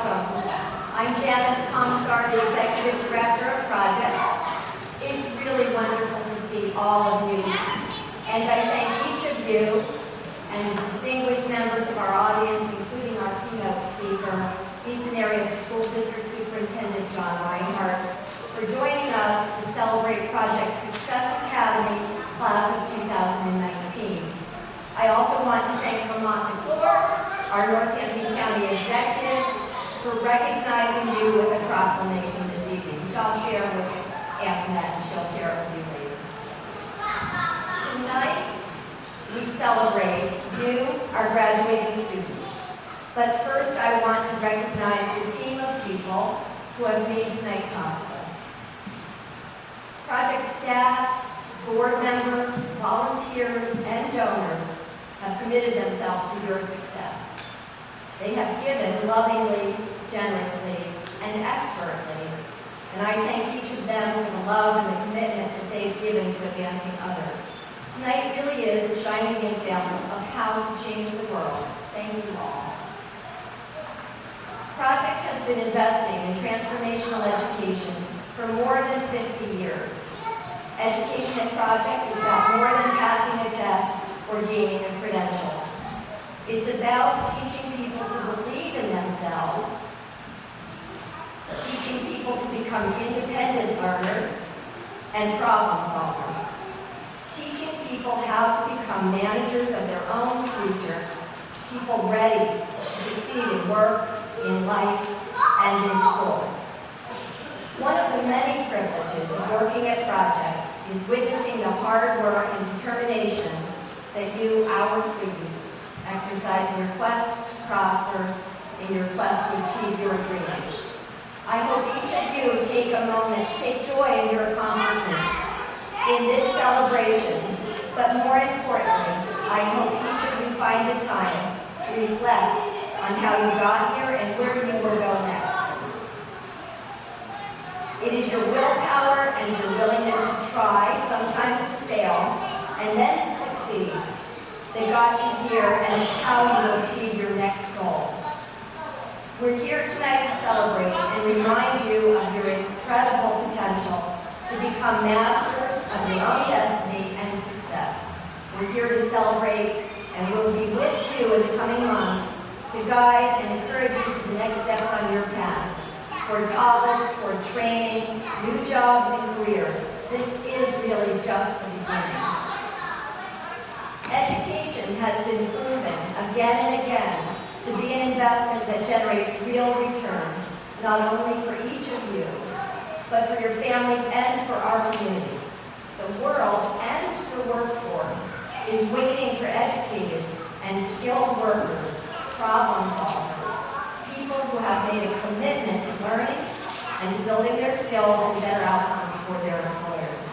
welcome. I'm Janice Commissar, the Executive Director of ProJeCt. It's really wonderful to see all of you, and I thank each of you and the distinguished members of our audience, including our keynote speaker, Easton Area School District Superintendent John Reinhardt, for joining us to celebrate ProJeCt's Success Academy Class of 2019. I also want to thank Vermont McClure, our Northampton County Executive, for recognizing you with a proclamation this evening, which I'll share with Antoinette, and she'll share it with you later. Tonight, we celebrate you, our graduating students. But first, I want to recognize the team of people who have made tonight possible. ProJeCt staff, board members, volunteers, and donors have committed themselves to your success. They have given lovingly, generously, and expertly, and I thank each of them for the love and the commitment that they've given to advancing others. Tonight really is a shining example of how to change the world. Thank you all. ProJeCt has been investing in transformational education for more than 50 years. Education at ProJeCt is about more than passing a test or gaining a credential. It's about teaching people to believe in themselves, teaching people to become independent learners and problem solvers, teaching people how to become managers of their own future, people ready to succeed in work, in life, and in school. One of the many privileges of working at ProJeCt is witnessing the hard work and determination that you, our students, exercise in your quest to prosper, in your quest to achieve your dreams. I hope each of you take a moment, take joy in your accomplishments in this celebration, but more importantly, I hope each of you find the time to reflect on how you got here and where you will go next. It is your willpower and your willingness to try, sometimes to fail, and then to succeed that got you here, and it's how you will achieve your next goal. We're here tonight to celebrate and remind you of your incredible potential to become masters of your own destiny and success. We're here to celebrate, and we'll be with you in the coming months to guide and encourage you to the next steps on your path, toward college, toward training, new jobs and careers. This is really just the beginning. Education has been proven again and again to be an investment that generates real returns, not only for each of you, but for your families and for our community. The world and the workforce is waiting for educated and skilled workers, problem solvers, people who have made a commitment to learning and to building their skills and better outcomes for their employers.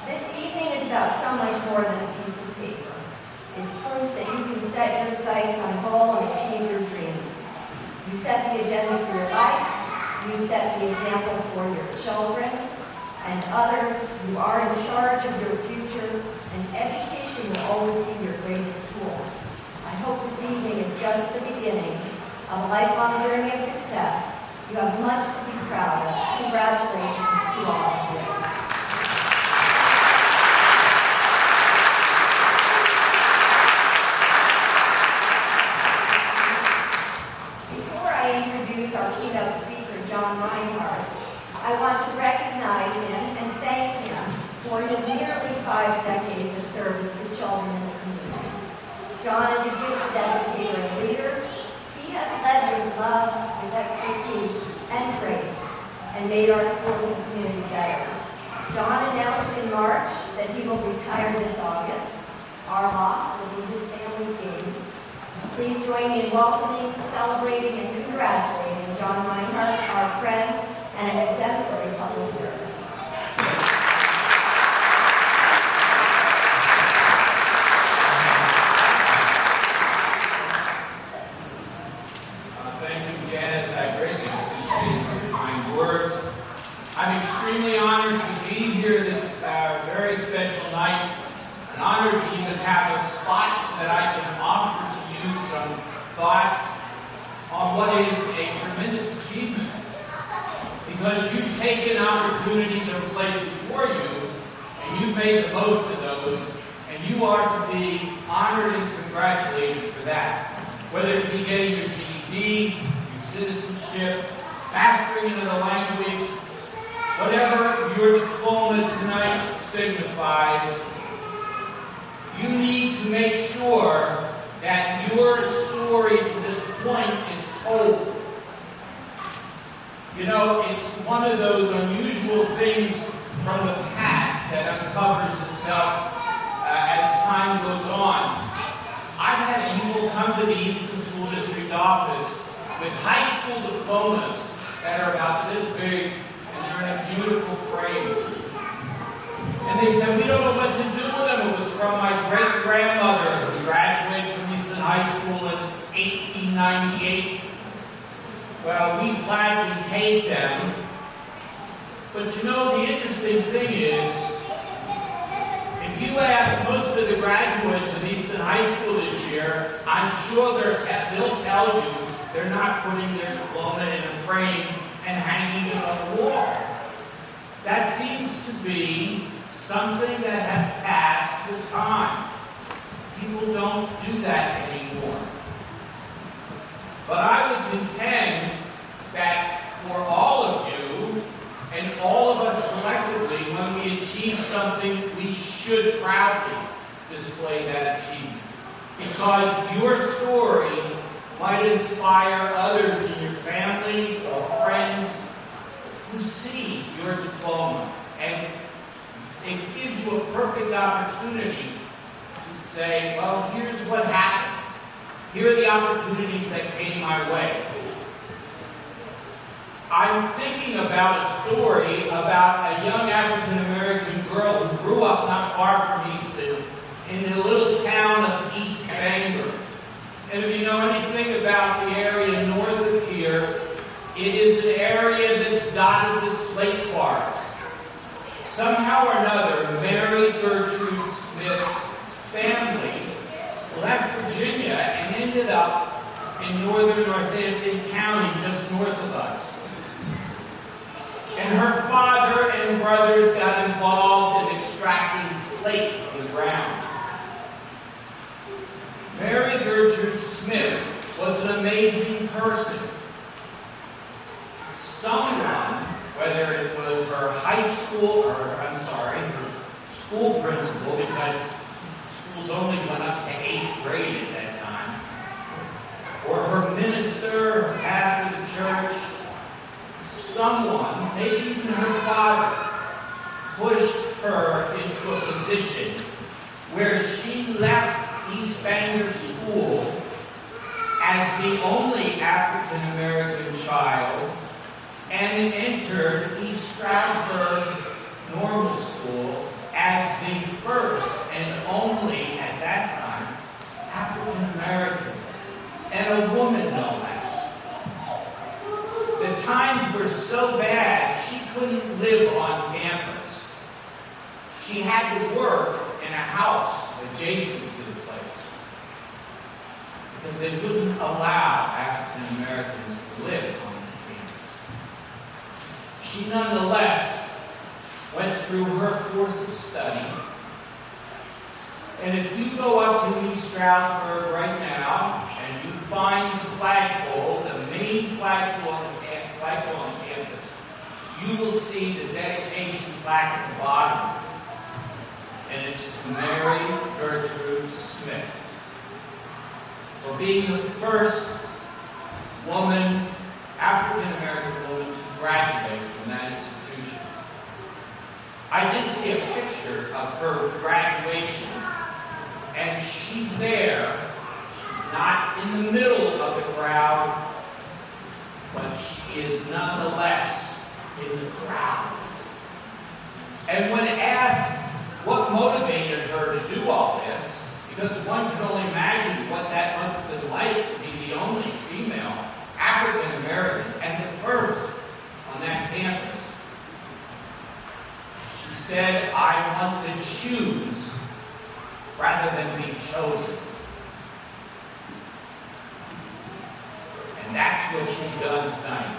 This evening is about so much more than a piece of paper. It's proof that you can set your sights on a goal and achieve your dreams. You set the agenda for your life, you set the example for your children and others. You are in charge of your future, and education will always be your greatest tool. I hope this evening is just the beginning of a lifelong journey of success. You have much to be proud of. Congratulations to all of you. Before I introduce our keynote speaker, John Reinhardt, I want to recognize him and thank him for his nearly 5 decades of service to children in the community. John is a gifted educator and leader. He has led with love, with expertise, and grace, and made our schools and community better. John announced in March that he will retire this August. Our loss will be his family's gain. Please join me in welcoming, celebrating, and congratulating John Reinhardt, our friend and an exemplary public servant. I'm extremely honored to be here this very special night. An honor to even have a spot that I can offer to you some thoughts on what is a tremendous achievement because you've taken opportunities that were placed before you and you've made the most of those, and you are to be honored and congratulated for that. Whether it be getting your GED, your citizenship, mastering another language, whatever your diploma tonight signifies, you need to make sure that your story to this point is told. You know, it's one of those unusual things from the past that uncovers itself as time goes on. I've had people come to the Easton School District office with high school diplomas that are about this big, and they're in a beautiful frame. And they said, we don't know what to do with them. It was from my great-grandmother who graduated from Easton High School in 1898. Well, we gladly take them. But you know, the interesting thing is, if you ask most of the graduates of Easton High School this year, I'm sure they'll tell you they're not putting their diploma in a frame and hanging it on the wall. That seems to be something that has passed the time. People don't do that anymore. But I would contend that for all of you, and all of us collectively, when we achieve something, we should proudly display that achievement. Because your story might inspire others in your family or friends who see your diploma. And it gives you a perfect opportunity to say, well, here's what happened. Here are the opportunities that came my way. I'm thinking about a story about a young African-American girl who grew up not far from Easton in the little town of East Bangor. And if you know anything about the area north of here, it is an area that's dotted with slate quarries. Somehow or another, Mary Gertrude Smith's family left Virginia and ended up in northern Northampton County, just north of us. And her father and brothers got involved in extracting slate from the ground. Mary Gertrude Smith was an amazing person. Someone, whether it was her high school, her school principal, because schools only went up to 8th grade at that time, or her minister, her pastor of the church, someone, maybe even her father, pushed her into a position where she left East Bangor School as the only African-American child and entered East Stroudsburg Normal School as the first and only, at that time, African-American, and a woman no less. The times were so bad, she couldn't live on campus. She had to work in a house adjacent to the place because they wouldn't allow African Americans to live on the campus. She nonetheless went through her course of study. And if you go up to East Stroudsburg right now and you find the flagpole, the main flagpole on the campus, you will see the dedication plaque at the bottom. And it's to Mary Gertrude Smith for being the first woman, African-American woman, to graduate from that institution. I did see a picture of her graduation, and she's there. She's not in the middle of the crowd, but she is nonetheless in the crowd. And when asked what motivated her to do all this, because one can only imagine what that must have been like to be the only female African American and the first on that campus, she said, I want to choose rather than be chosen. And that's that's what you've done tonight.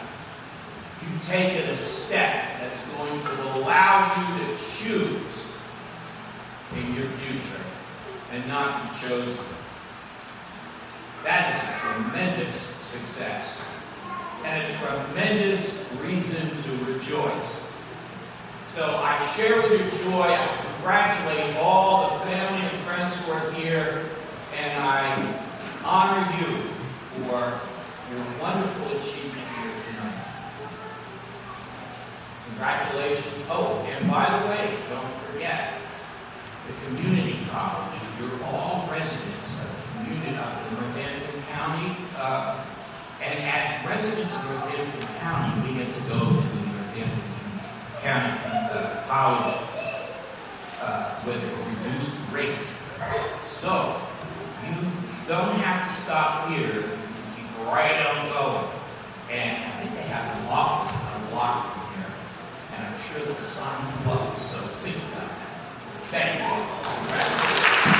You've taken a step that's going to allow you to choose in your future and not be chosen. That is a tremendous success and a tremendous reason to rejoice. So I share with your joy. I congratulate all the family and friends who are here, and I honor you for your wonderful achievement here tonight. Congratulations. Oh, and by the way, don't forget, the community college. You're all residents of the community of Northampton County. And as residents of Northampton County, we get to go to the Northampton County College with a reduced rate. So, you don't have to stop here. You can keep right on going. And I think they have an office on a block from here. And I'm sure they'll sign you up. So think about that. Thank you. Congratulations.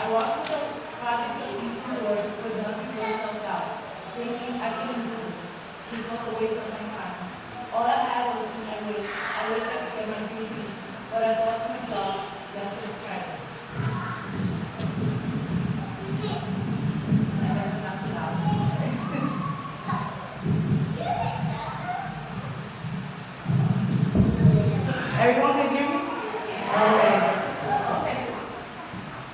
I walked through those projects at Easton with nothing but self-doubt, thinking I couldn't do this. This was a waste of my time. All I had was I wish I could get my GED, but I thought to myself, let's just try this. I guess I'm not too loud. Everyone can hear me? Okay.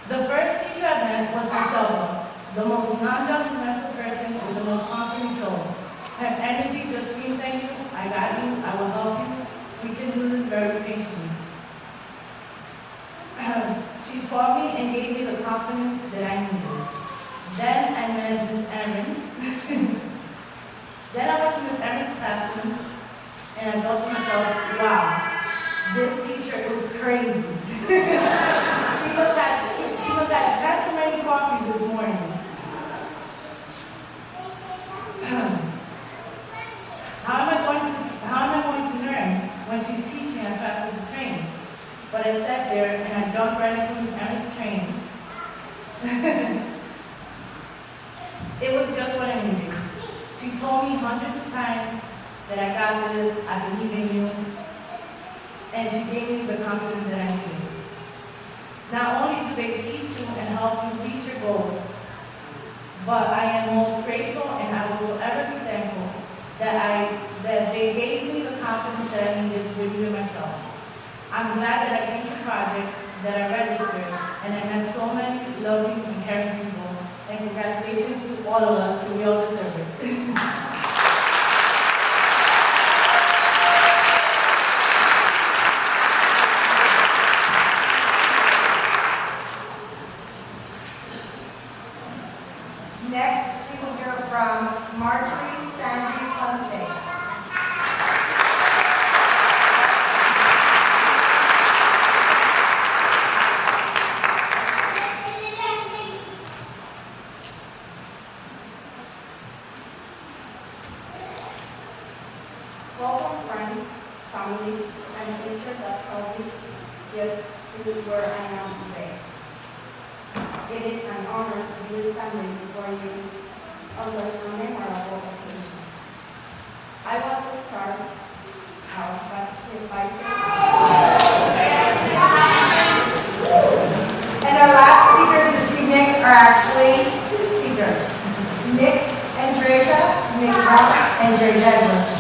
The first teacher I met was Michelle, the most non-judgmental person with the most confident soul. Her energy just screams at you, I got you, I will help you, we can do this very patiently. She taught me and gave me the confidence that I needed. Then I met Miss Erin. Then I went to Miss Erin's classroom and I thought to myself, wow, this teacher is crazy. She must have 10 too many coffees this morning. How am I going to but I sat there and I jumped right into Miss Anna's train. It was just what I needed. She told me hundreds of times that I got this, I believe in you, and she gave me the confidence that I needed. Not only do they teach you and help you reach your goals, but I am most grateful and I will forever be thankful that they gave me the confidence that I needed to believe in myself. I'm glad that I came to Project, that I registered, and I met so many loving and caring people. And congratulations to all of us, we all deserve it. Next, we will hear from Marjorie Sandy Ponce. Welcome, friends, family, and teacher that helped me get to where I am today. It is an honor to be standing before you on such a memorable occasion. I want to start out by and our last speakers this evening are actually two speakers, Nick and Dreja, Nick Ross and Dreja Edwards.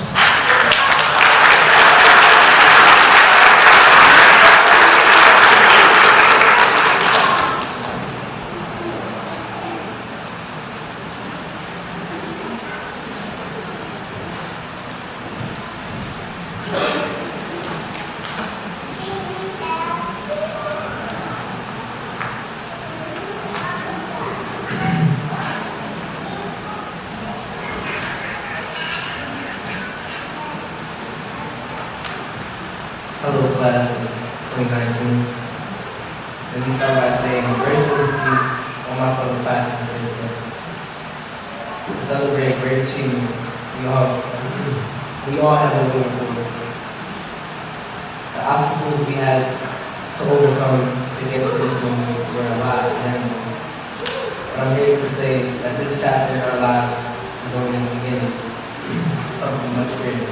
Hello, class of 2019. Let me start by saying I'm grateful to see all my fellow classmates here today. To celebrate a great achievement, we all have been waiting for. The obstacles we had to overcome to get to this moment were a lot to handle. But I'm here to say that this chapter in our lives is only the beginning to something much greater.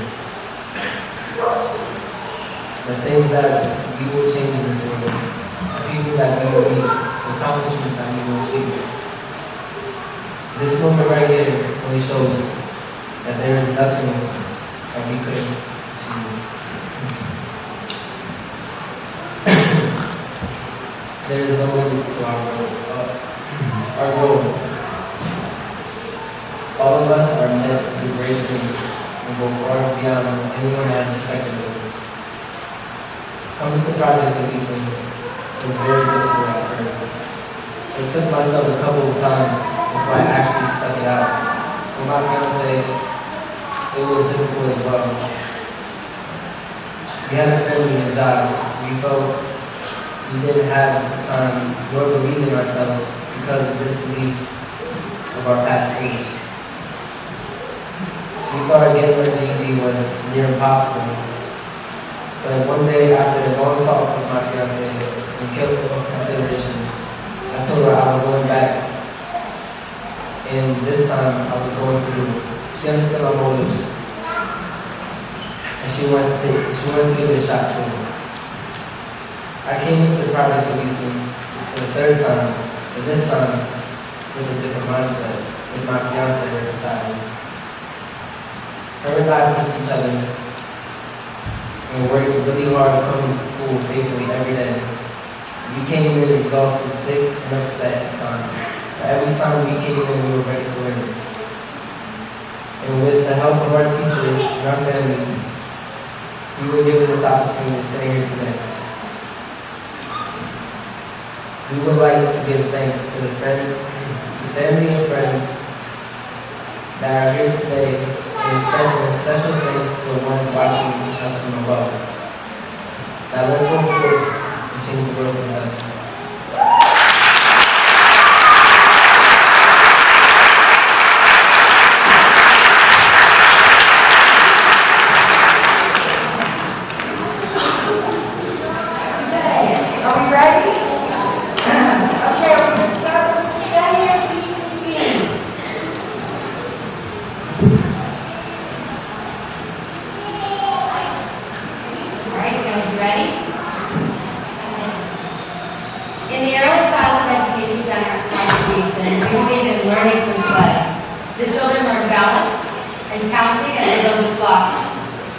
The things that we will change in this world, the people that we will meet, the accomplishments that we will achieve. This moment right here really shows that there is nothing that we couldn't achieve. There is no limits to our goals. All of us are meant to do great things and go far beyond what anyone has expected of us. Coming to projects of Easton was very difficult at first. It took myself a couple of times before I actually stuck it out. For my fiance, it was difficult as well. We had a family and jobs. We felt we didn't have the time nor believe in ourselves because of disbeliefs of our past schools. We thought getting our GED was near impossible. But one day, after a long talk with my fiance and careful consideration, I told her I was going back, and this time I was going to do it. She understood my motives, and she wanted to give it a shot too. I came into the projects of Easton for the third time, but this time with a different mindset, with my fiance right beside me. Her and I pushed each other and worked really hard coming to school faithfully every day. We came in exhausted, sick, and upset at times. But every time we came in, we were ready to learn. And with the help of our teachers and our family, we were given this opportunity to stay here today. We would like to give thanks to family and friends that are here today, and a special thanks to the ones watching us from above. Now let's go forward and change the world for the better. Okay.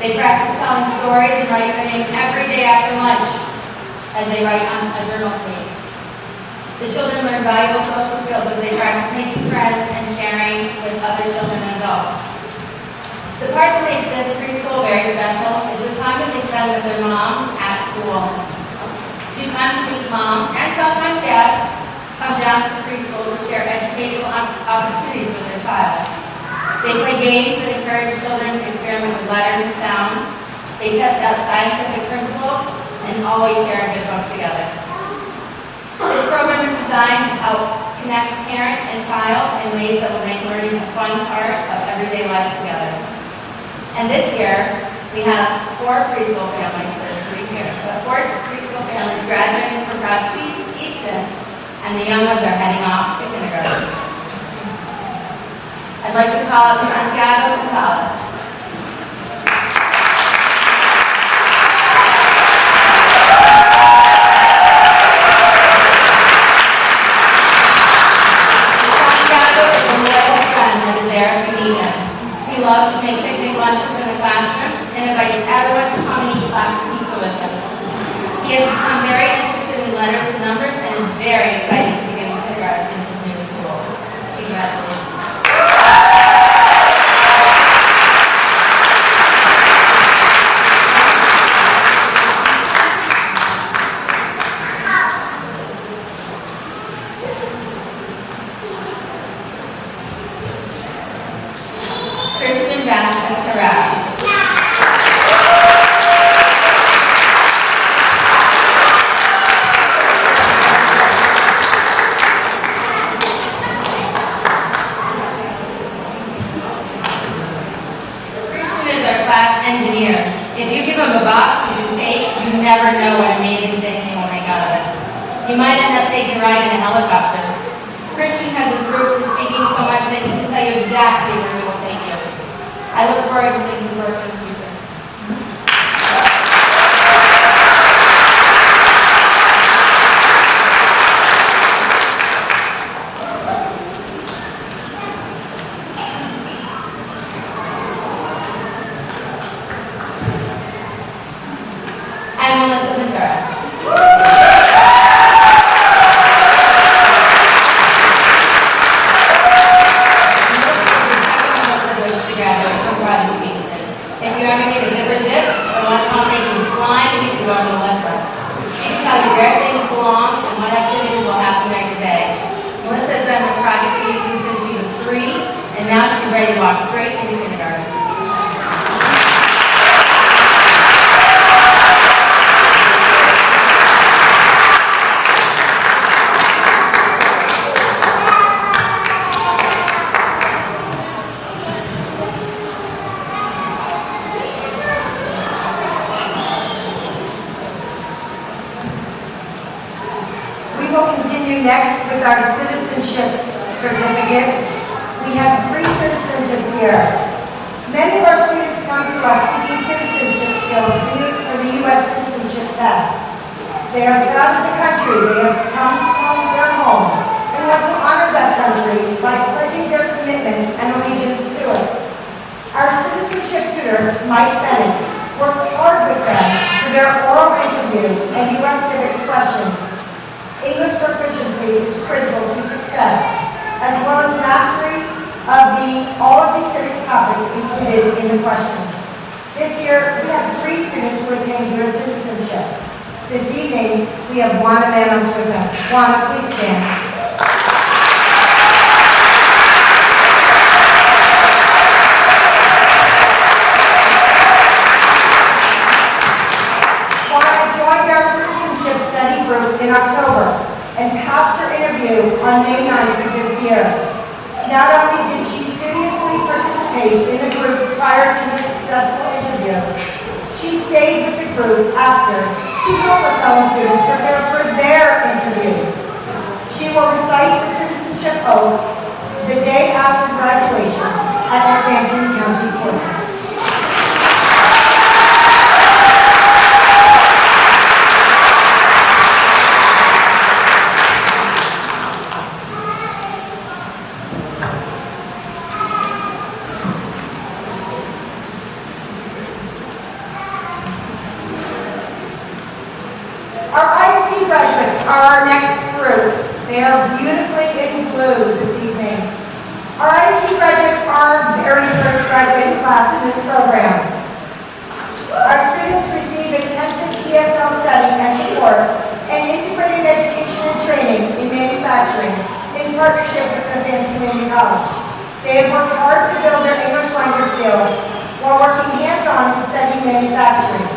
They practice telling stories and writing their name every day after lunch as they write on a journal page. The children learn valuable social skills as they practice making friends and sharing with other children and adults. The part that makes this preschool very special is the time that they spend with their moms at school. 2 times a week, moms and sometimes dads come down to the preschool to share educational opportunities with their child. They play games that encourage children to experiment with letters and sounds. They test out scientific principles and always share a good book together. This program is designed to help connect parent and child in ways that will make learning a fun part of everyday life together. And this year, we have 4 preschool families, there's 3 here, but 4 preschool families graduating from ProJeCt Easton, and the young ones are heading off to kindergarten. I'd like to call up Santiago Gonzalez. Santiago is a loyal friend that is there if you need him. He loves to make picnic lunches in the classroom and invites everyone to come and eat plastic pizza with him. He has become very interested in letters and numbers and is very excited to begin kindergarten in his new school. Congratulations. Christian Vasquez Carrera. Christian is our class engineer. If you give him a box he's to take, you never know what amazing thing he will make out of it. You might end up taking a ride in a helicopter. Christian has improved his speaking so much that he can tell you exactly where he will take you. I look forward to seeing his work in the future. And Melissa Ventura. If you ever need a zipper zipped or want combination slime, you can go to Melissa. She can tell you where things belong and what activities will happen during the day. Melissa has done the project at Easton since she was 3, and now she's ready to walk straight into kindergarten. We will continue next with our citizenship certificates. We have 3 citizens this year. Many of our students come to us seeking citizenship skills for the U.S. citizenship test. They are proud of the country they have come to call their home and want to honor that country by pledging their commitment and allegiance to it. Our citizenship tutor, Mike Bennett, works hard with them for their oral interview and U.S. civics questions. English proficiency is critical to success, as well as mastery of all of the civics topics included in the questions. This year, we have 3 students who attained U.S. citizenship. This evening, we have Juana Manos with us. Juana, please stand. In October and passed her interview on May 9th of this year. Not only did she studiously participate in the group prior to her successful interview, she stayed with the group after to help her fellow students prepare for their interviews. She will recite the citizenship oath the day after graduation at Atlantic County Courthouse. our next group. They are beautifully in blue this evening. Our IT graduates are our very first graduating class in this program. Our students receive intensive ESL study and support and integrated education and training in manufacturing in partnership with the Community College. They have worked hard to build their English language skills while working hands-on in studying manufacturing.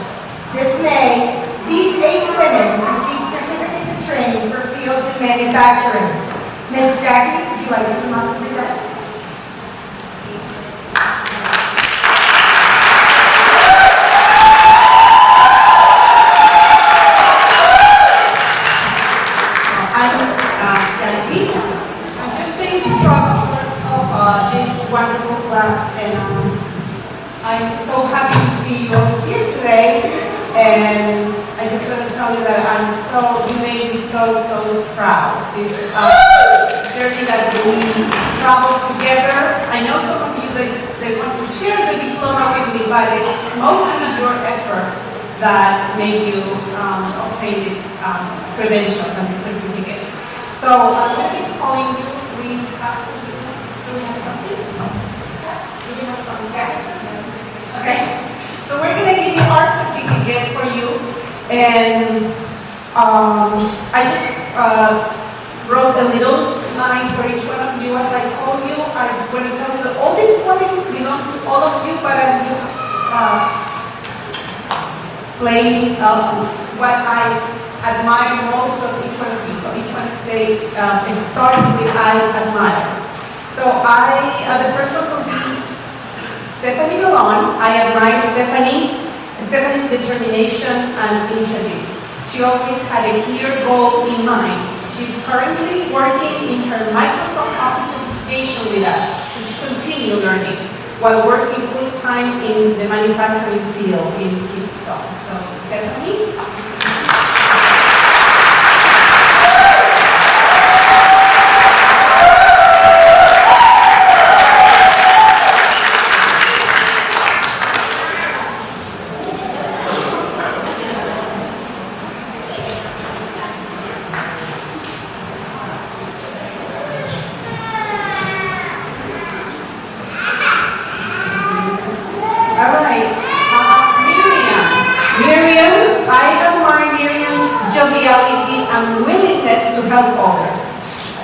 This May, these 8 women received certificates of training for fields in manufacturing. Miss Jackie, would you like to come up and present? Wonderful class, and I'm so happy to see you all here today. And I just want to tell you that you made me so proud. This journey that we traveled together. I know some of you they want to share the diploma with me, but it's mostly your effort that made you obtain these credentials and this certificate. So I'm going to be calling you. Do we have something? Do we have something? Yes. Okay. So we're going to give you our certificate for you. And I just wrote a little line for each one of you as I call you. I'm going to tell you that all these qualities belong to all of you, but I'm just explaining what I admire most of each one of you. So each one starts with I admire. So the first one will be Stephanie Milan. I admire Stephanie's determination and initiative. She always had a clear goal in mind. She's currently working in her Microsoft Office certification with us. So she continues learning while working full-time in the manufacturing field in Easton. So Stephanie. And willingness to help others.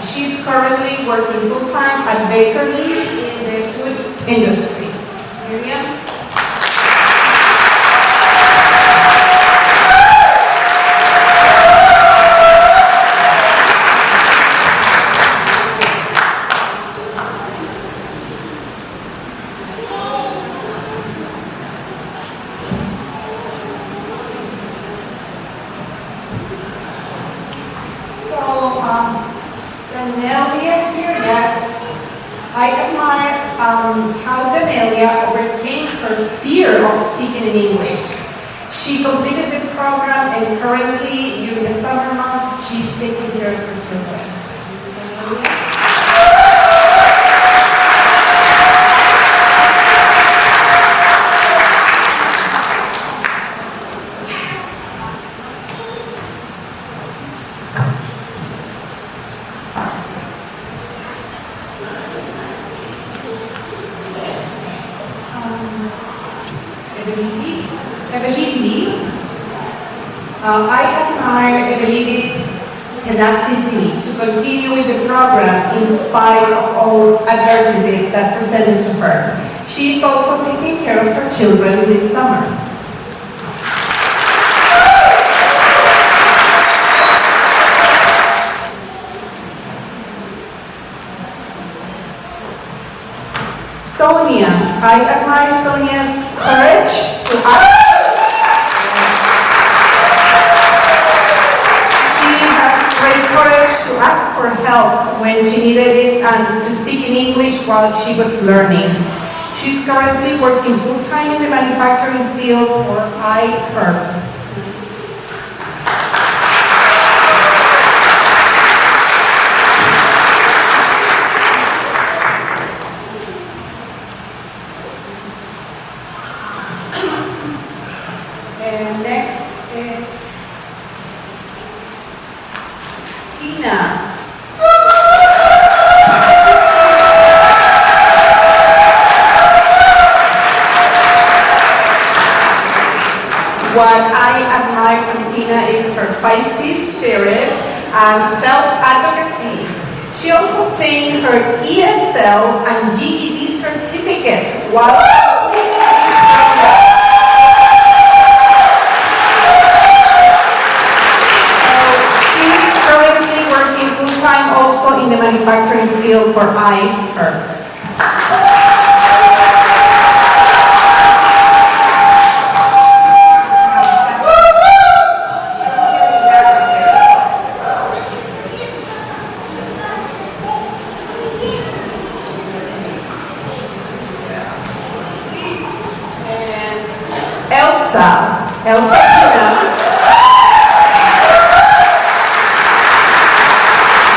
She's currently working full-time at bakery in the food industry. Miriam? Danelia here, yes. I admire how Danelia overcame her fear of speaking in English. She completed the program and currently, during the summer months, she's taking care of her children. I admire Eveliti's tenacity to continue with the program in spite of all adversities that presented to her. She is also taking care of her children this summer. Sonia. I admire Sonia's courage to ask. Great courage to ask for help when she needed it and to speak in English while she was learning. She's currently working full-time in the manufacturing field for iHeart. And next is Martina. What I admire from Tina is her feisty spirit and self-advocacy. She also obtained her ESL and GED certificates while completing this program. She's currently working full-time also in the manufacturing field for her. Elsa Pina.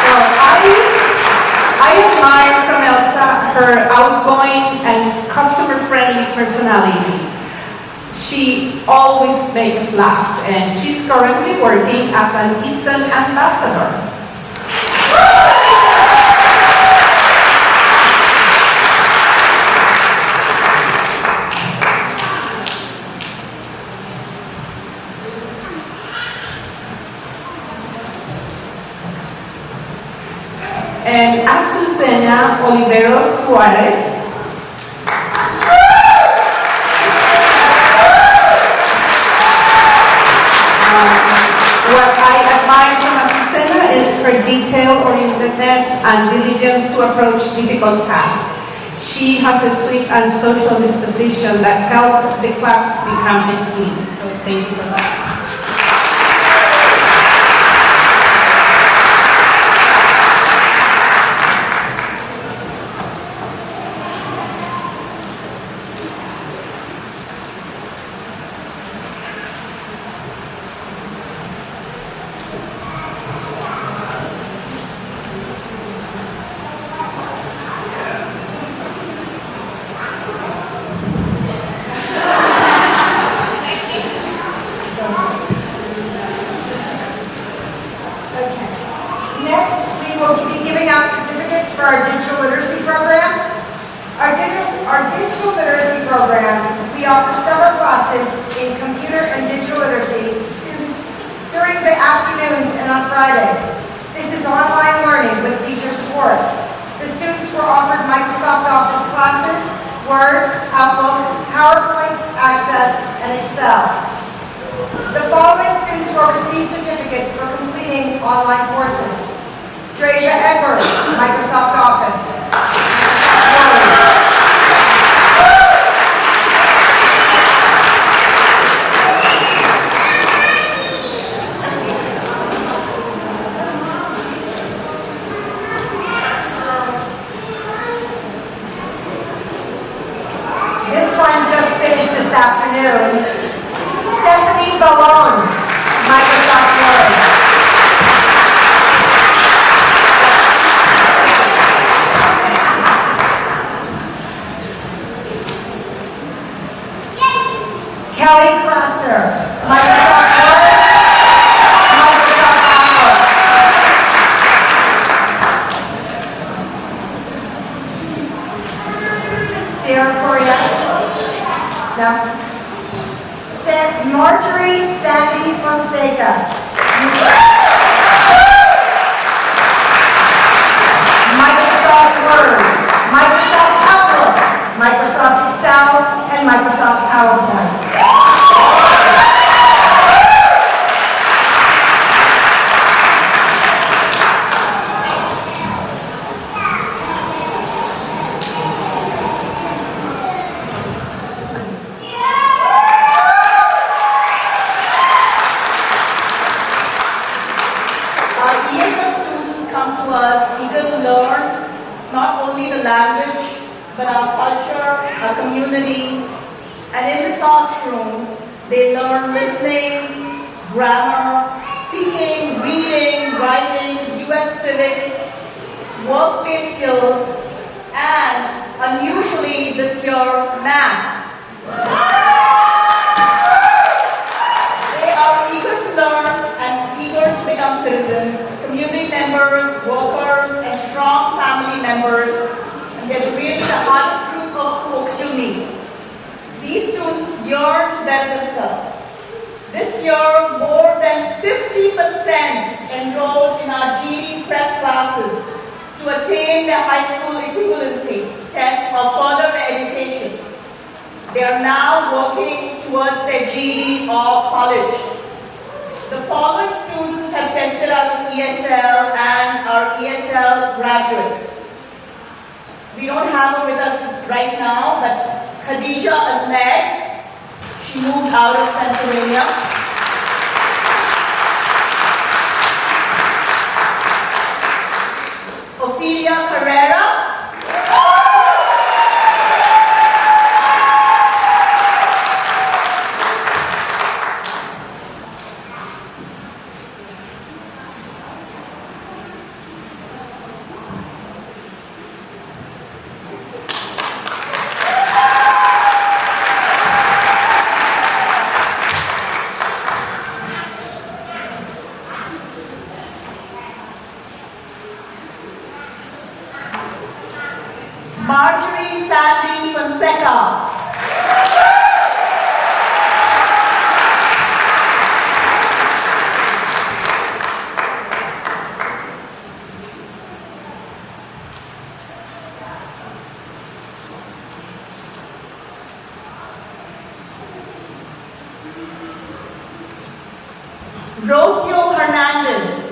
So I admire from Elsa her outgoing and customer-friendly personality. She always makes us laugh, and she's currently working as an Easton ambassador. And Azucena Oliveros Suarez. What I admire from Azucena is her detail-orientedness and diligence to approach difficult tasks. She has a sweet and social disposition that helps the classes become a team. So thank you for that. Our digital literacy program. Our digital literacy program, we offer summer classes in computer and digital literacy to students during the afternoons and on Fridays. This is online learning with teacher support. The students were offered Microsoft Office classes, Word, Outlook, PowerPoint, Access, and Excel. The following students will receive certificates for completing online courses. Dreja Edwards, Microsoft Office. This one just finished this afternoon. Stephanie Ballone, Microsoft Word. Kelly Kratzer, Microsoft Word, Microsoft Outlook. Sarah Correa. No. Marjorie Sandy Fonseca. Microsoft Word, Microsoft Outlook, Microsoft Excel, and Microsoft PowerPoint. But our culture, our community, and in the classroom, they learn listening, grammar, speaking, reading, writing, US civics, workplace skills, and unusually this year, math. They are eager to learn and eager to become citizens, community members, members, and they're really the hardest group of folks you'll meet. These students yearn to better themselves. This year, more than 50% enrolled in our GED prep classes to attain their high school equivalency test or further their education. They are now working towards their GED or college. The following students have tested out of ESL and are ESL graduates. We don't have her with us right now, but Khadija Ahmed, she moved out of Pennsylvania. Ophelia Carrera. Marjorie Sandy Fonseca. Rocio Hernandez.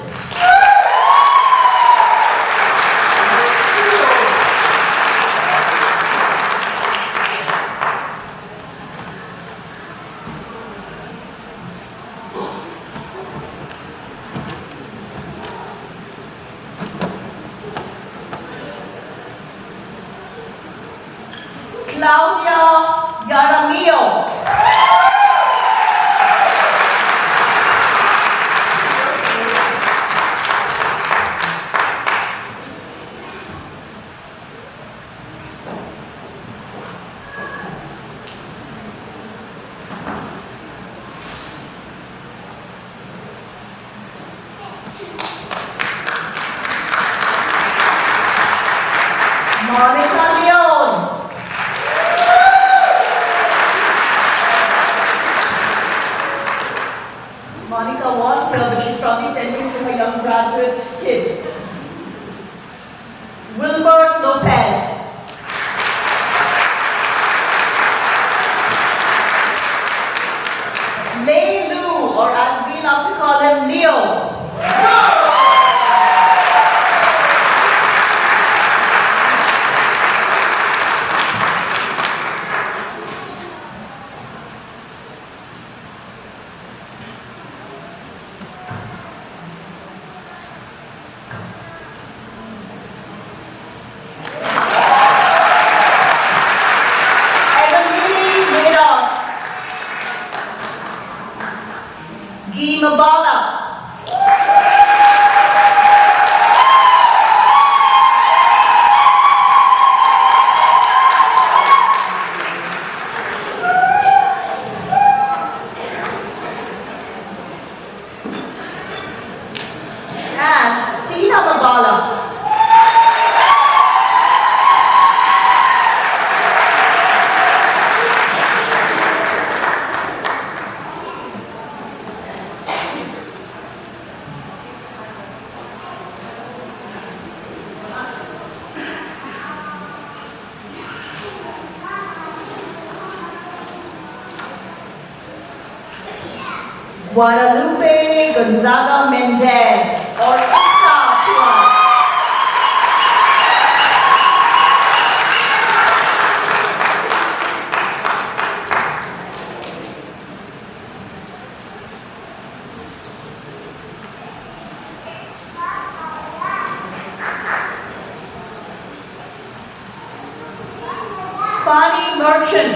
Claudia Yaramillo. Monica Leon. Monica was here, but she's probably tending to her young graduate kid. Wilbert Lopez. Lei Lu, or as we love to call him, Leo. Guy Mabala. And Tina Mabala. Guadalupe Gonzaga Mendez, or Isa to us. Fani Merchant.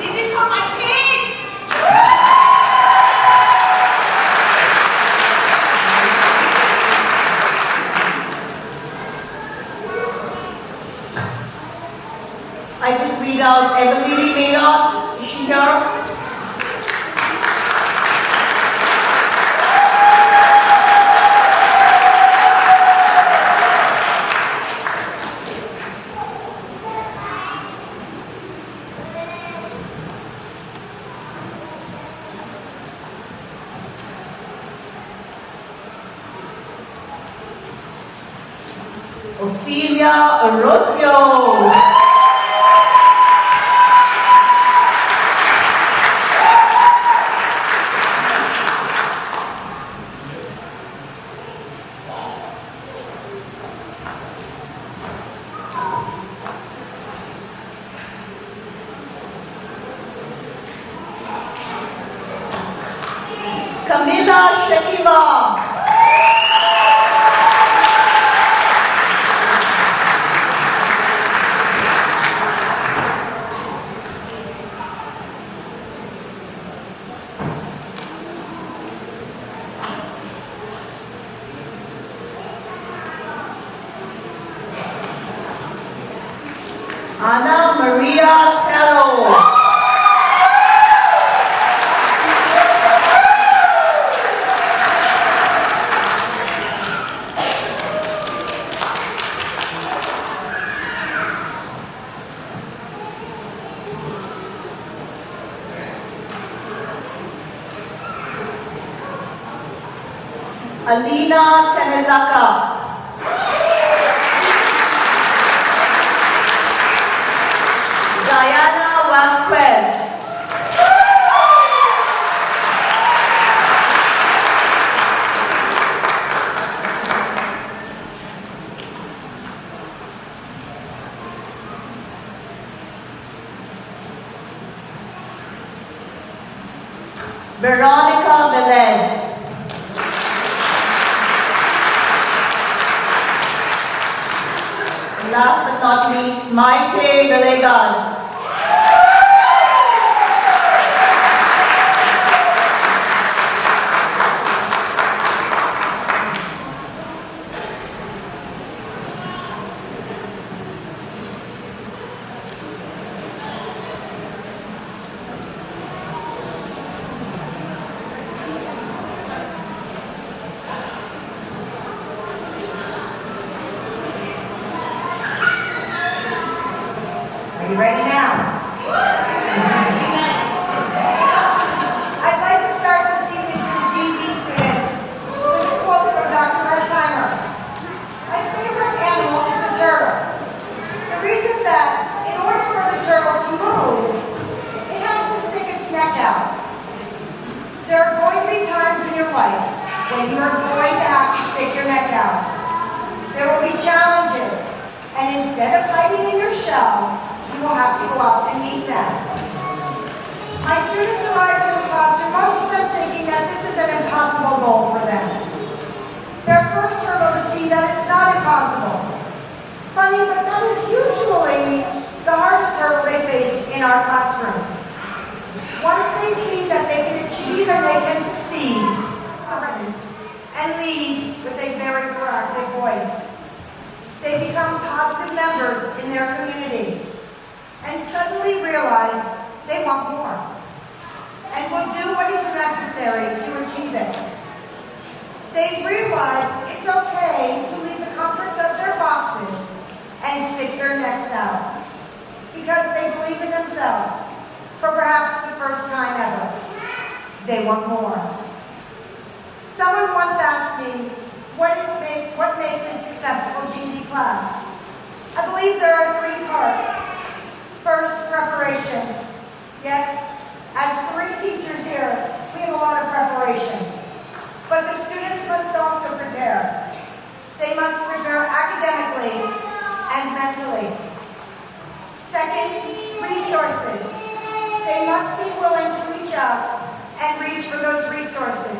This is for my kids! I did read out Emily Meadows. Is she here? Ophelia Orozio. Camila Shekila. Ana Maria Tello. Alina Tenezaka. Diana Vasquez. Veronica Velez. Last but not least, Maite Villegas. Are you ready now? I'd like to start this evening for the GED students with a quote from Dr. Restheimer. My favorite animal is the turtle. The reason that in order for the turtle to move, it has to stick its neck out. There are going to be times in your life when you are going to have to stick your neck out. There will be challenges, and instead of hiding in your shell, you will have to go out and meet them. My students arrived in this classroom, most of them thinking that this is an impossible goal for them. Their first hurdle to see that it's not impossible. Funny, but that is usually the hardest hurdle they face in our classrooms. Once they see that they can achieve and they can succeed, and lead with a very proactive voice, they become positive members in their community, and suddenly realize they want more, and will do what is necessary to achieve it. They realize it's okay to leave the comforts of their boxes and stick their necks out, because they believe in themselves for perhaps the first time ever. They want more. Someone once asked me what makes a successful GED class. I believe there are three parts. First, preparation. Yes, as 3 teachers here, we have a lot of preparation. But the students must also prepare. They must prepare academically and mentally. Second, resources. They must be willing to reach out and reach for those resources,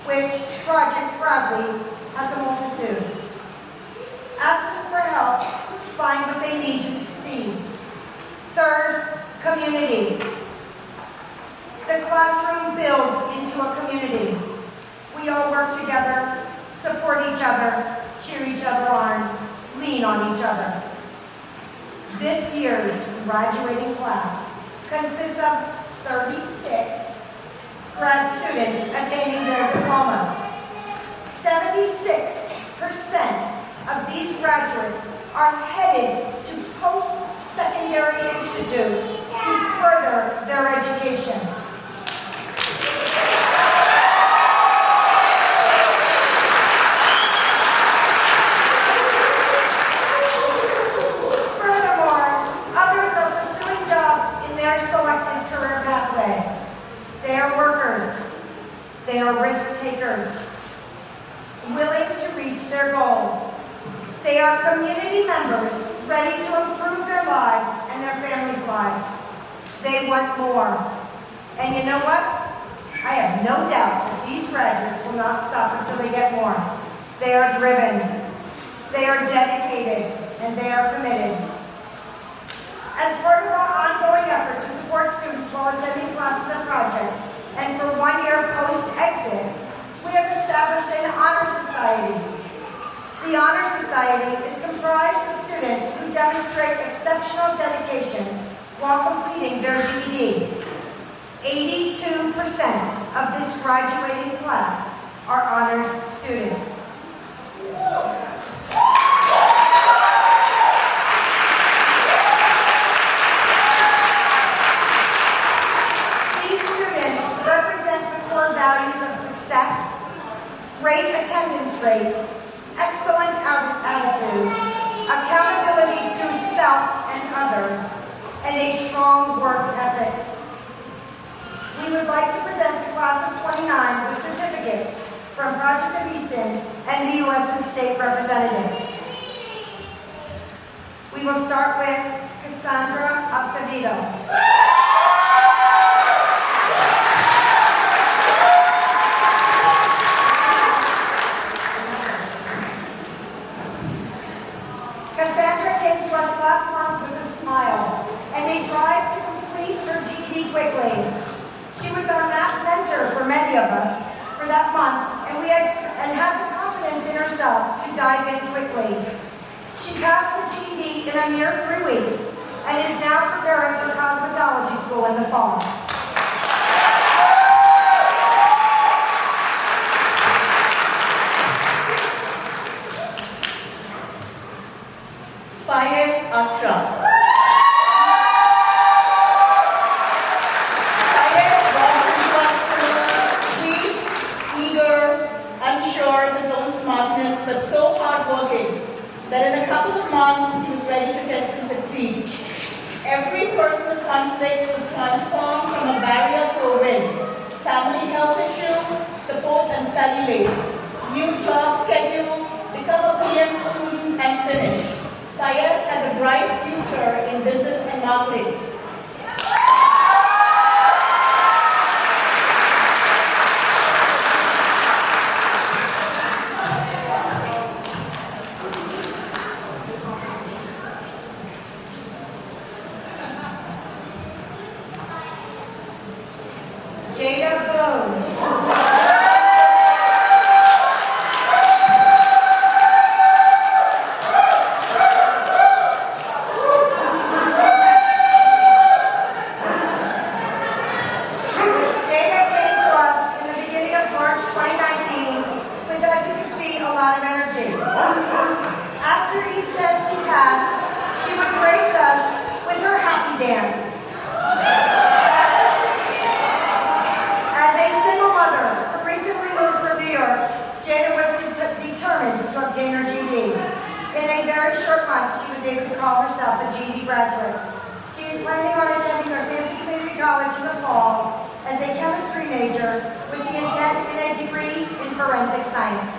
which ProJeCt proudly has a multitude. Asking for help, find what they need to succeed. Third, community. The classroom builds into a community. We all work together, support each other, cheer each other on, lean on each other. This year's graduating class consists of 36 grad students attaining their diplomas. 76% of these graduates are headed to post-secondary institutes to further their education. Furthermore, others are pursuing jobs in their selected career pathway. They are workers. They are risk takers, willing to reach their goals. They are community members ready to improve their lives and their families' lives. They want more. And you know what? I have no doubt that these graduates will not stop until they get more. They are driven. They are dedicated, and they are committed. As part of our ongoing effort to support students while attending classes at ProJeCt, and for 1 year post-exit, we have established an honor society. The Honor Society is comprised of students who demonstrate exceptional dedication while completing their GED. 82% of this graduating class are honors students. These students represent the core values of success, great attendance rates, excellent attitude, accountability to self and others, and a strong work ethic. We would like to present the class of 29 with certificates from ProJeCt of Easton and the U.S. and state representatives. We will start with Cassandra Acevedo. Cassandra came to us last month with a smile and a drive to complete her GED quickly. She was our math mentor for many of us for that month, and had the confidence in herself to dive in quickly. She passed the GED in a mere 3 weeks and is now preparing for cosmetology school in the fall. Fires are tough. Fires walks into our school, sweet, eager, unsure of his own smartness, but so hardworking that in a couple of months he was ready to test and succeed. Every personal conflict was transformed from a barrier to a win. Family health issue, support and study late. New job schedule, become a PM student and finish. Fayez has a bright future in business and marketing. Jada Boone. After each test she passed, she would grace us with her happy dance. As a single mother who recently moved from New York, Jada was determined to obtain her GED. In a very short month, she was able to call herself a GED graduate. She is planning on attending her Hampton Community College in the fall as a chemistry major with the intent in a degree in forensic science.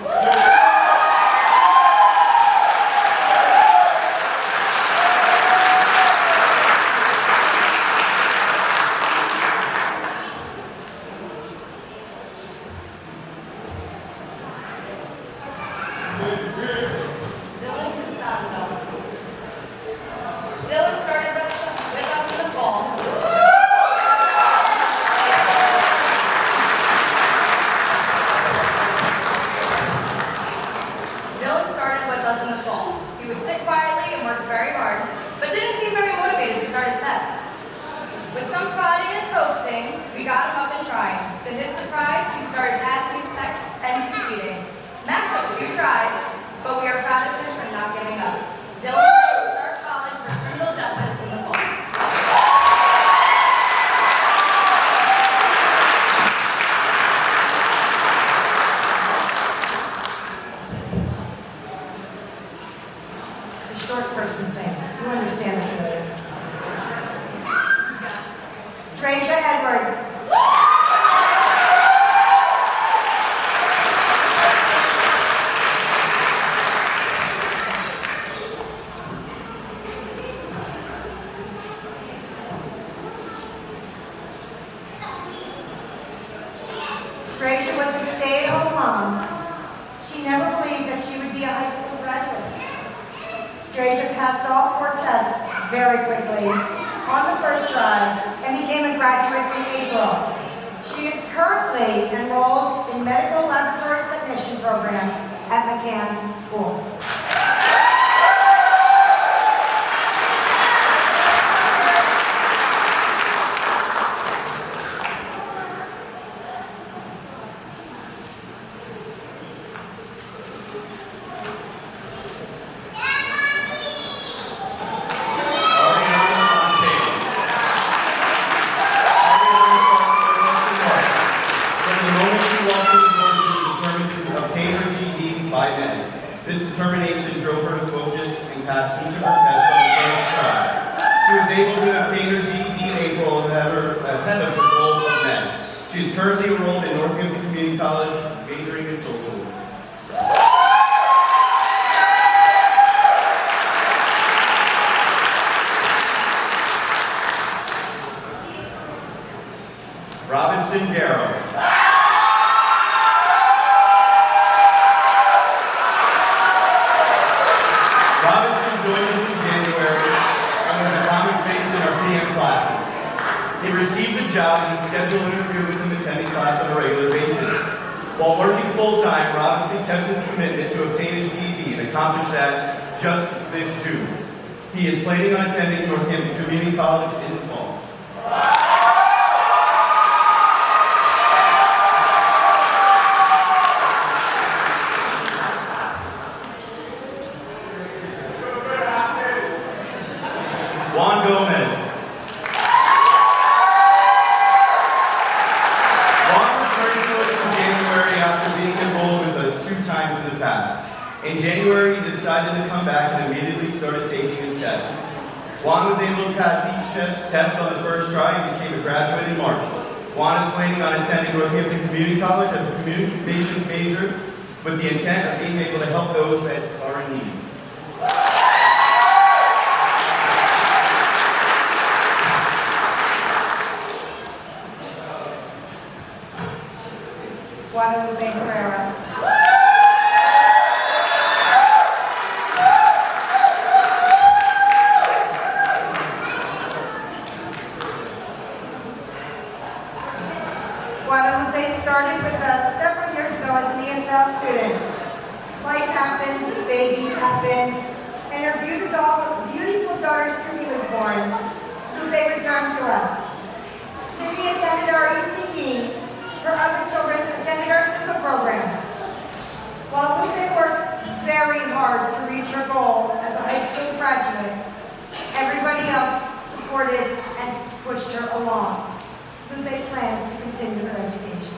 Dylan started with us in the fall. some prodding and coaxing, we got him up and trying. To his surprise, he started passing his tests and succeeding. Matt took a few tries, but we are proud of him for not giving up. Dylan plans to start college for criminal justice in the fall. It's a short person thing. You understand it later. Tracia Edwards. Tracia was a stay-at-home mom. She never believed that she would be a high school graduate. Tracia passed all 4 tests very quickly on the first try and became a graduate in April. She is currently enrolled in medical laboratory technician program at McCann School. This determination drove her to focus and pass each of her tests on the first try. She was able to obtain her GED in April and ahead of her goal of May. She is currently enrolled in Northampton Community College, majoring in social work. Robinson Garrow. He received the job and scheduled an interview with him attending class on a regular basis. While working full-time, Robinson kept his commitment to obtain his GED and accomplished that just this June. He is planning on attending Northampton Community College in the fall. Juan Gomez. In January, he decided to come back and immediately started taking his test. Juan was able to pass each test on the first try and became a graduate in March. Juan is planning on attending Northampton Community College as a communications major with the intent of being able to help those that are in need. Guadalupe Herrera. Guadalupe started with us several years ago as an ESL student. Life happened, babies happened, and her beautiful daughter Cindy was born. Lupe returned to us. Cindy attended our ECE. Her other children attended our SISL program. While Lupe worked very hard to reach her goal as a high school graduate, everybody else supported and pushed her along. Lupe plans to continue her education.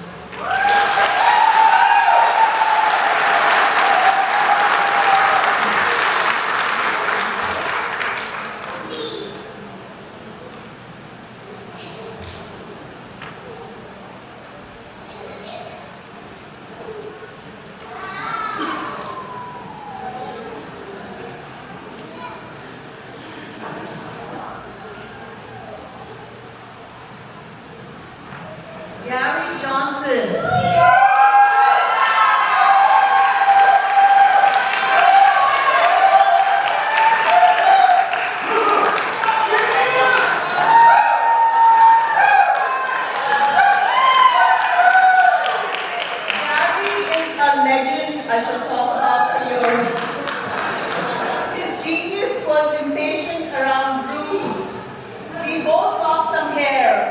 Gary Johnson. Gary is a legend I shall talk about for years. His genius was impatient around rules. We both lost some hair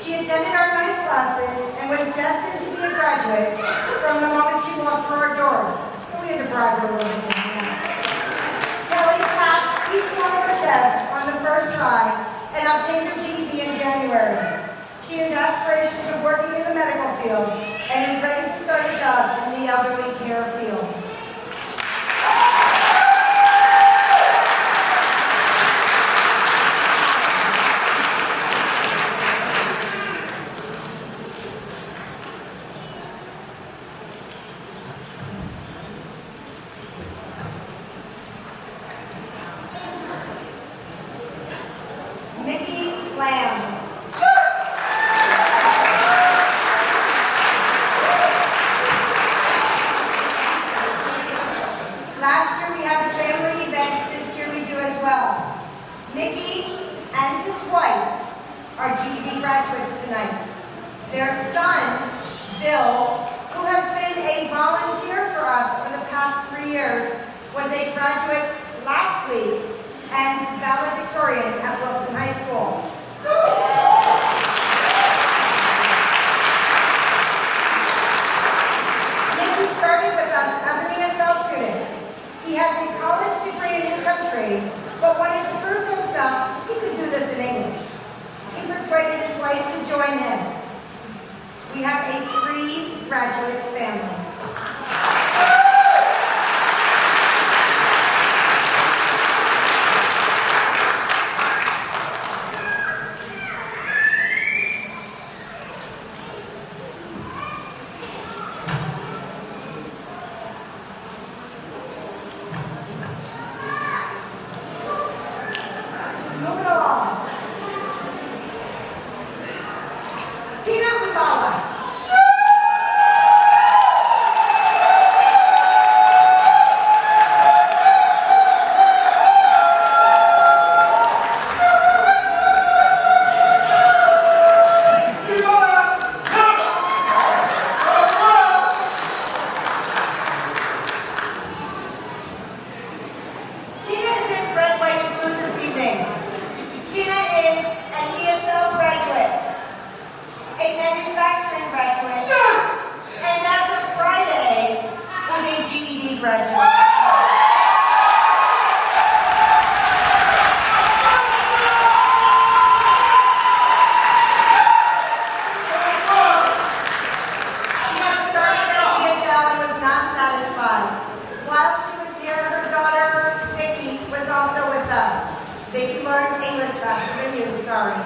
She attended our night classes and was destined to be a graduate from the moment she walked through our doors. So we had to bribe her a little bit. Kelly passed each one of her tests on the first try and obtained her GED in January. She has aspirations of working in the medical field and is ready to start a job in the elderly care field. Last year we had a family event, this year we do as well. Mickey and his wife are GED graduates tonight. Their son, Bill, who has been a volunteer for us for the past 3 years, was a graduate last week and valedictorian at Wilson High School. Mickey started with us as an ESL student. He has a college degree in his country, but wanted to prove to himself he could do this in English. He persuaded his wife to join him. We have a 3-graduate family. Moving along. Tina Lubala. Tina is in red, white, and blue this evening. Tina is an ESL graduate, a manufacturing graduate, and as of Friday, was a GED graduate. She has started as ESL and was not satisfied. While she was here, her daughter, Vicky, was also with us. Vicky learned English faster than you, sorry.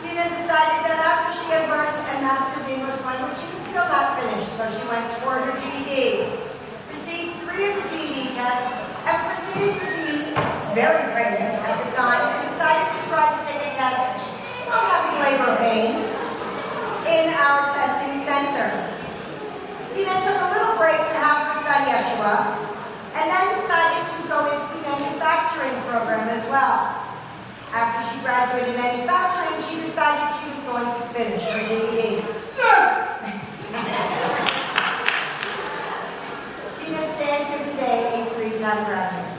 Tina decided that after she had learned and mastered the English language, she was still not finished, so she went toward her GED. Received 3 of the GED tests and proceeded to be very pregnant at the time and decided to try to take a test while having labor pains in our testing center. Tina took a little break to have her son Yeshua, and then decided to go into the manufacturing program as well. After she graduated manufacturing, she decided she was going to finish her GED. Yes! Tina stands here today, a 3-time graduate.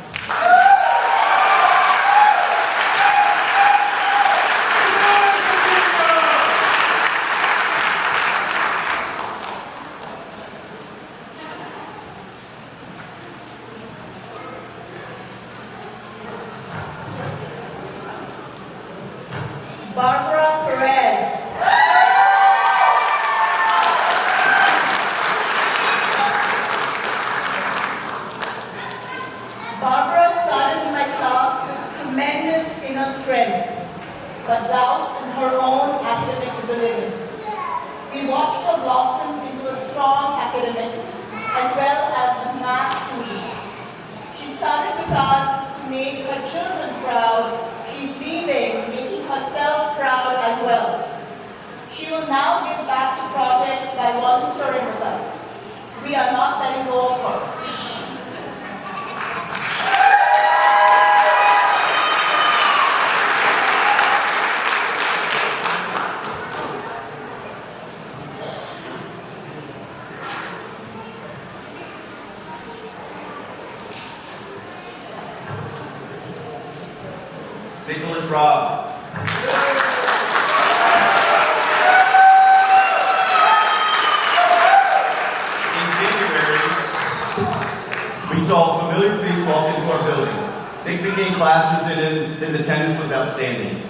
Barbara Perez. Barbara started in my class with tremendous inner strength, but doubt in her own academic abilities. We watched her blossom into a strong academic as well as a math student. She started with us to make her children proud. She's leaving, making herself proud as well. She will now give back to ProJeCt by volunteering with us. We are not letting go of her. Nicholas Robb. Nick became classes and his attendance was outstanding.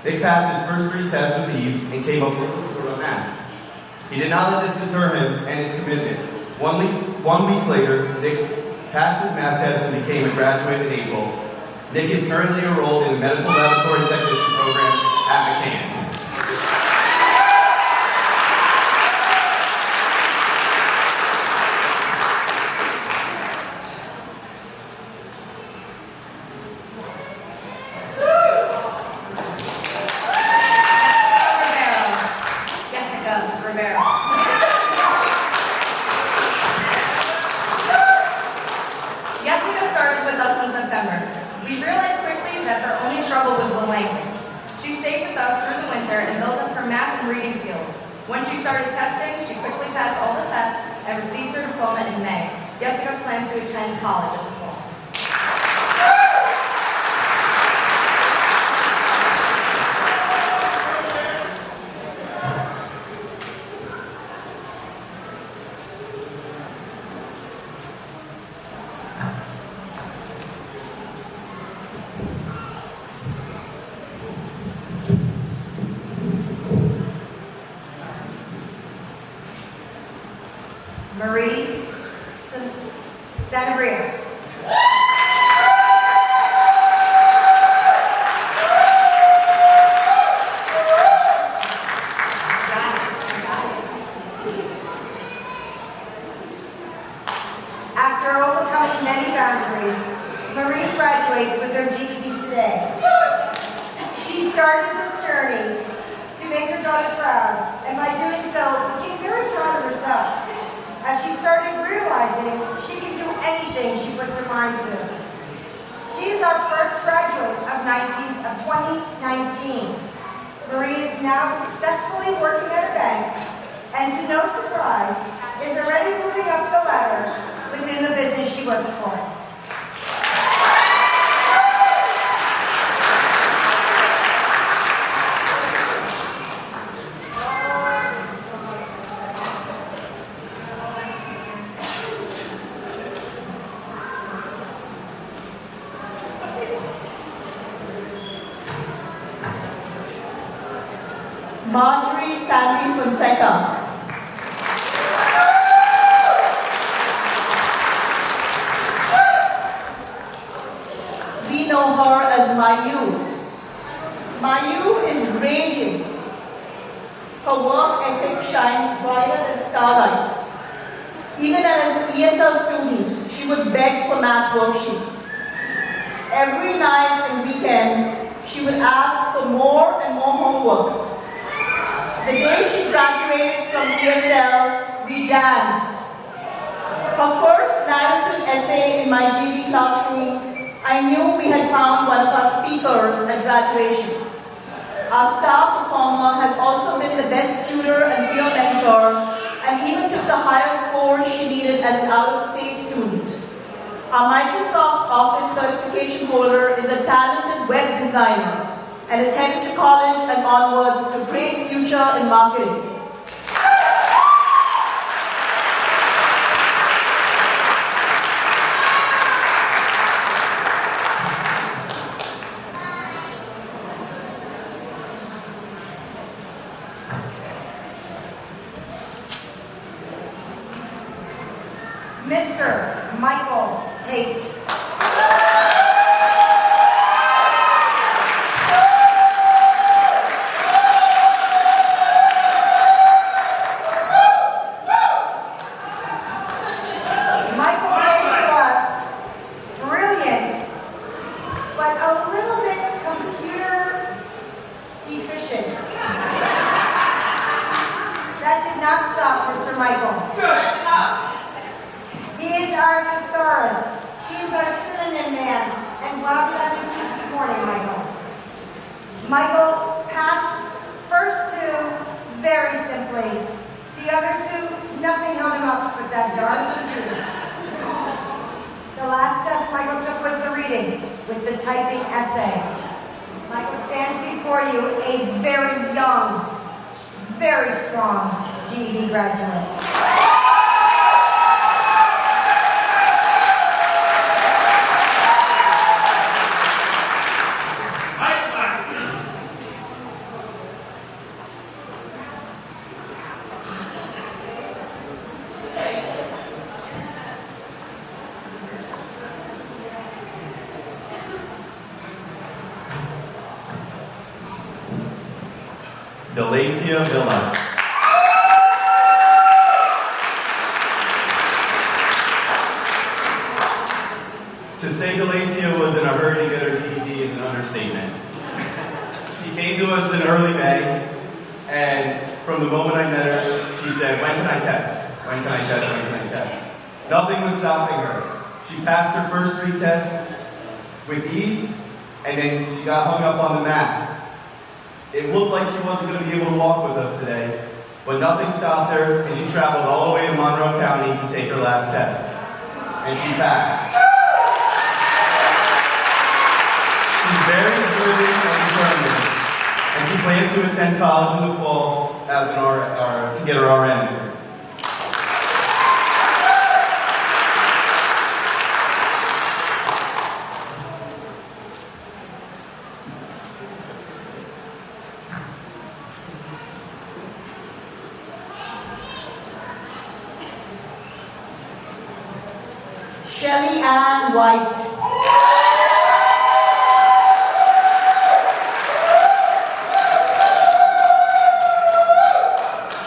Nick passed his first 3 tests with ease and came up a little short on math. He did not let this deter him and his commitment. One week later, Nick passed his math test and became a graduate in April. Nick is currently enrolled in the medical laboratory technician program at McCann. Once she started testing, she quickly passed all the tests and received her diploma in May. Jessica plans to attend college in the fall. Marie Sanabria. After overcoming many boundaries, Marie graduates with her GED today. She started this journey to make her daughter proud, and by doing so, became very proud of herself, as she started realizing she can do anything she puts her mind to. She is our first graduate of 2019. Marie is now successfully working at a bank, and to no surprise, is already moving up the ladder within the business she works for. Marjorie Sandy Fonseca. We know her as Mayu. Mayu is radiance. Her work ethic shines brighter than starlight. Even as an ESL student, she would beg for math worksheets. Every night and weekend, she would ask for more and more homework. The day she graduated from ESL, we danced. Her first narrative essay in my GD classroom, I knew we had found one of our speakers at graduation. Our star performer has also been the best tutor and peer mentor, and even took the higher scores she needed as an out-of-state student. Our Microsoft Office certification holder is a talented web designer and is headed to college and onwards to a great future in marketing. Mr. Michael Tate. Michael passed first two very simply. The other two, nothing held him up but that darn computer. The last test Michael took was the reading with the typing essay. Michael stands before you a very young, very strong GED graduate. Delacia Villa. To say Delacia was in a hurry to get her GED is an understatement. She came to us in early May, and from the moment I met her, she said, "When can I test? When can I test? When can I test?" Nothing was stopping her. She passed her first 3 tests with ease, and then she got hung up on the math. It looked like she wasn't going to be able to walk with us today, but nothing stopped her, and she traveled all the way to Monroe County to take her last test. And she passed. She's very driven and determined, and she plans to attend college in the fall as to get her RN. Shelly Ann White.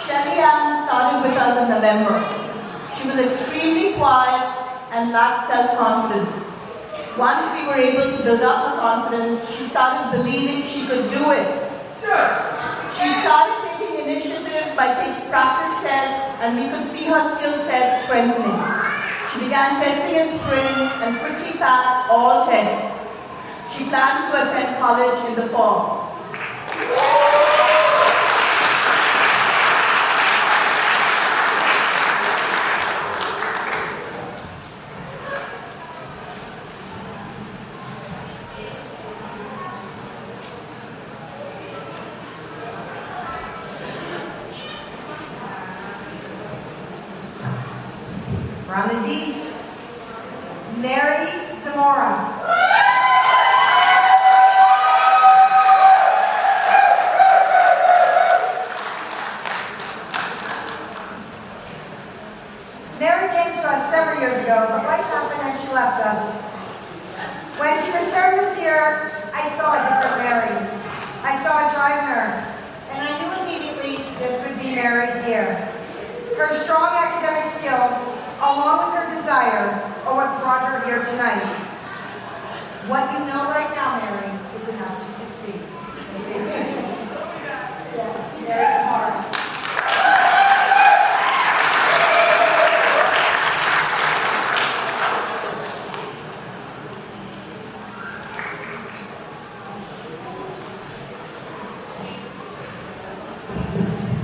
Shelly Ann started with us in November. She was extremely quiet and lacked self-confidence. Once we were able to build up her confidence, she started believing she could do it. She started taking initiative by taking practice tests, and we could see her skill set strengthening. She began testing in spring and quickly passed all tests. She plans to attend college in the fall. From the Z's, Mary Zamora. Mary came to us several years ago, but life happened and she left us. When she returned this year, I saw a different Mary. I saw a drive nerd, and I knew immediately this would be Mary's year. Her strong academic skills, along with her desire, are what brought her here tonight. What you know right now, Mary, is enough to succeed. Yes, very smart.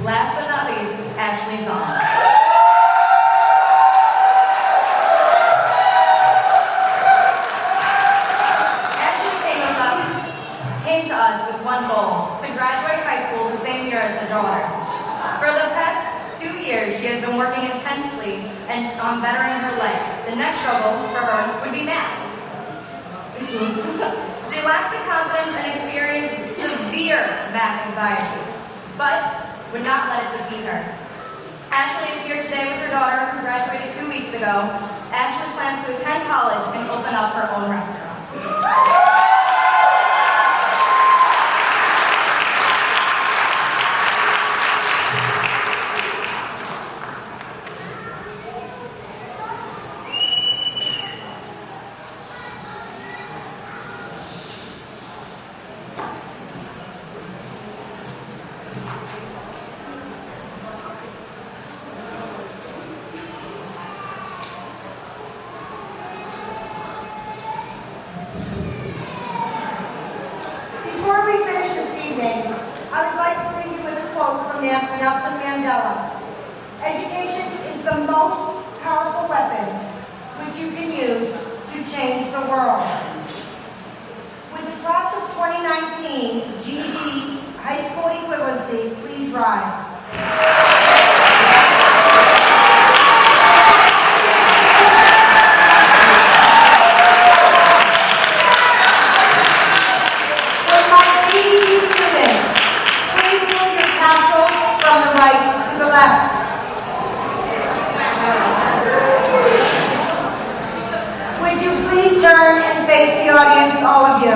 Last but not least, Ashley Zahn. Came to us with one goal, to graduate high school the same year as her daughter. For the past 2 years, she has been working intensely and on bettering her leg. The next struggle for her would be math. She lacked the confidence and experienced severe math anxiety, but would not let it defeat her. Ashley is here today with her daughter, who graduated 2 weeks ago. Ashley plans to attend college and open up her own restaurant. Nelson Mandela. Education is the most powerful weapon which you can use to change the world. With the class of 2019 GED high school equivalency, please rise. Would you please turn and face the audience, all of you?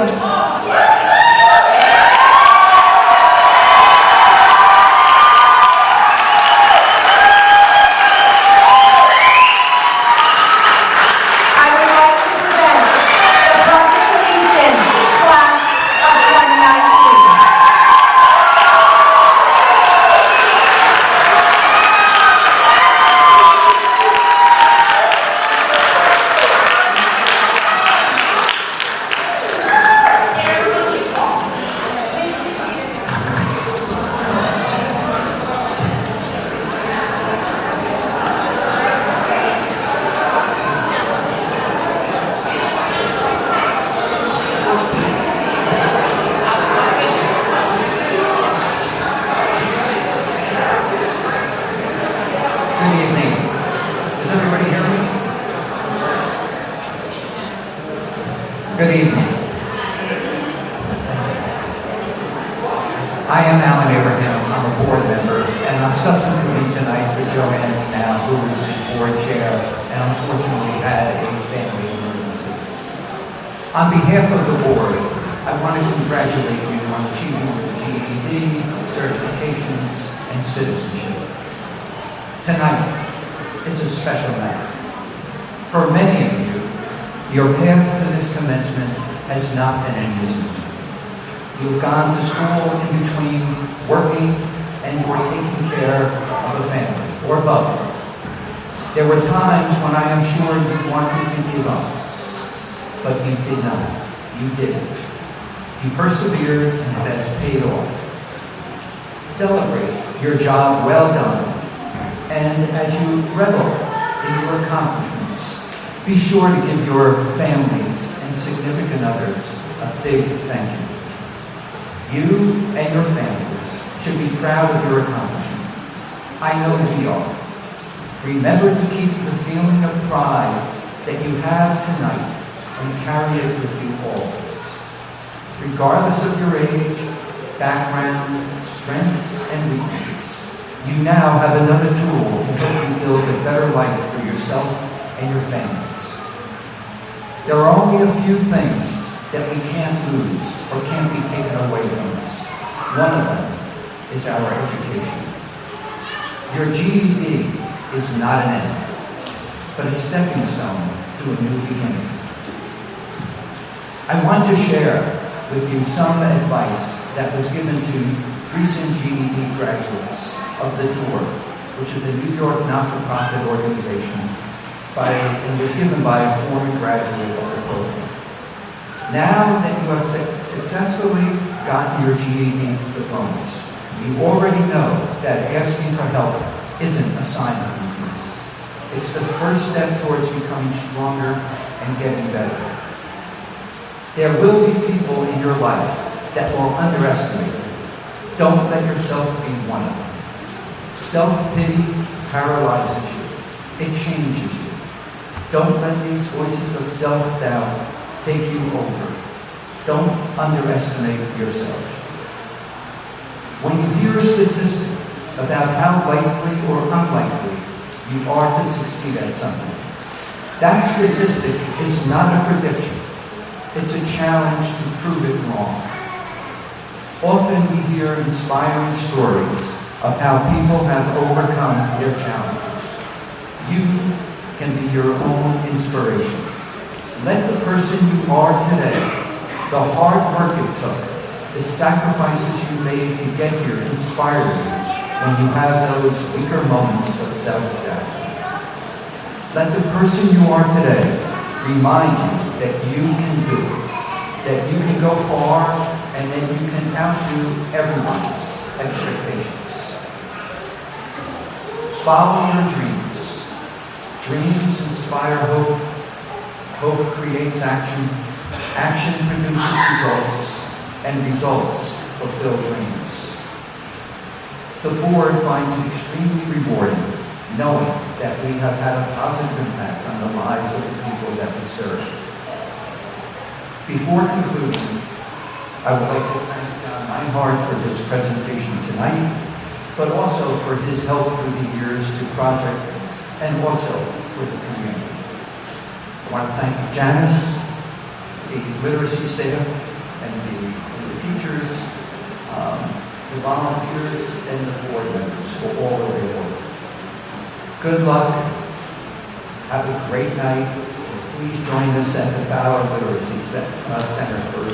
evening. I am Alan Abraham. I'm a board member, and I'm substituting tonight for Joanne now, who is the board chair, and unfortunately had a family emergency. On behalf of the board, I want to congratulate you on achieving your GED, certifications, and citizenship. Tonight is a special night. For many of you, your path to this commencement has not been an easy one. You've gone to school in between working and you're taking care of a family, or both. There were times when I am sure you wanted to give up, but you did not. You didn't. You persevered and it has paid off. Celebrate your job well done, and as you revel in your accomplishments, be sure to give your families and significant others a big thank you. You and your families should be proud of your accomplishment. I know we are. Remember to keep the feeling of pride that you have tonight and carry it with you always. Regardless of your age, background, strengths, and weaknesses, you now have another tool to help you build a better life for yourself and your families. There are only a few things that we can't lose or can't be taken away from us. One of them is our education. Your GED is not an end, but a stepping stone to a new beginning. I want to share with you some advice that was given to recent GED graduates of The Door, which is a New York not-for-profit organization, and was given by a former graduate of the program. Now that you have successfully gotten your GED diplomas, you already know that asking for help isn't a sign of weakness. It's the first step towards becoming stronger and getting better. There will be people in your life that will underestimate you. Don't let yourself be one of them. Self-pity paralyzes you. It changes you. Don't let these voices of self-doubt take you over. Don't underestimate yourself. When you hear a statistic about how likely or unlikely you are to succeed at something, that statistic is not a prediction. It's a challenge to prove it wrong. Often we hear inspiring stories of how people have overcome their challenges. You can be your own inspiration. Let the person you are today, the hard work it took, the sacrifices you made to get here inspire you when you have those weaker moments of self-doubt. Let the person you are today remind you that you can do it, that you can go far, and that you can outdo everyone's expectations. Follow your dreams. Dreams inspire hope. Hope creates action. Action produces results, and results fulfill dreams. The board finds it extremely rewarding knowing that we have had a positive impact on the lives of the people that we serve. Before concluding, I would like to thank John Meinhardt for his presentation tonight, but also for his help through the years to ProJeCt and also for the community. I want to thank Janice, the literacy staff, and the teachers, the volunteers, and the board members for all of their work. Good luck. Have a great night. Please join us at the Bauer Literacy Center for